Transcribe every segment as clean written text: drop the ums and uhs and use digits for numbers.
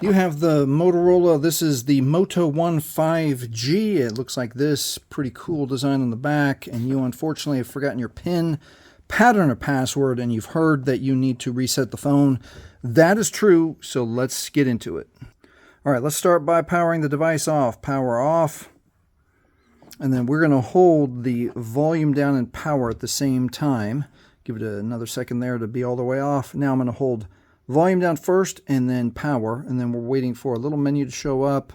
You have the Motorola, this is the Moto One 5G. It looks like this, pretty cool design on the back, and you unfortunately have forgotten your PIN, pattern, or password, and you've heard that you need to reset the phone. That is true, so let's get into it. All right, let's start by powering the device off. Power off, and then we're going to hold the volume down and power at the same time. Give it another second there to be all the way off. Now I'm going to hold volume down first and then power, and then we're waiting for a little menu to show up.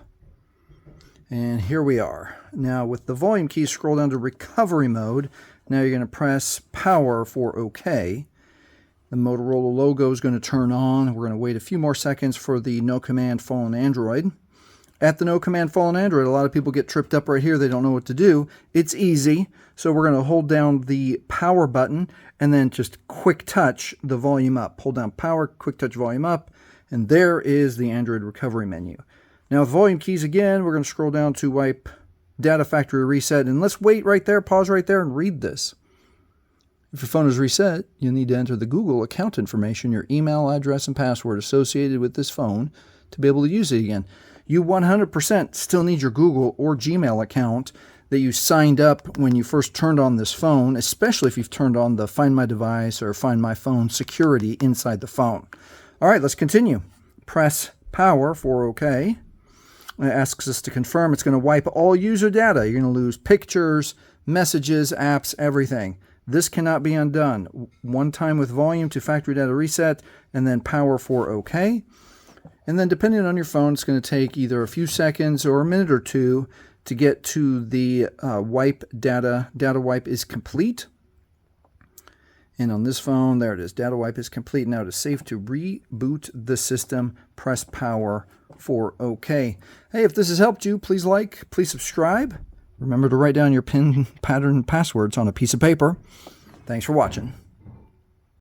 And here we are. Now with the volume key, scroll down to recovery mode. Now you're going to press power for OK. The Motorola logo is going to turn on. We're going to wait a few more seconds for the no command fallen Android. At the no command fallen Android, a lot of people get tripped up right here. They don't know what to do. It's easy. So we're going to hold down the power button and then just quick touch the volume up. Hold down power, quick touch volume up, and there is the Android recovery menu. Now with volume keys again, we're going to scroll down to wipe data factory reset, and let's wait right there, pause right there and read this. If your phone is reset, you'll need to enter the Google account information, your email address and password associated with this phone to be able to use it again. You 100% still need your Google or Gmail account that you signed up when you first turned on this phone, especially if you've turned on the Find My Device or Find My Phone security inside the phone. All right, let's continue. Press power for OK. It asks us to confirm. It's going to wipe all user data. You're going to lose pictures, messages, apps, everything. This cannot be undone. One time with volume to factory data reset, and then power for OK. And then depending on your phone, it's going to take either a few seconds or a minute or two to get to the wipe data. Data wipe is complete. And on this phone, there it is. Data wipe is complete. Now it is safe to reboot the system. Press power for OK. Hey, if this has helped you, please like, please subscribe. Remember to write down your PIN, pattern, and passwords on a piece of paper. Thanks for watching.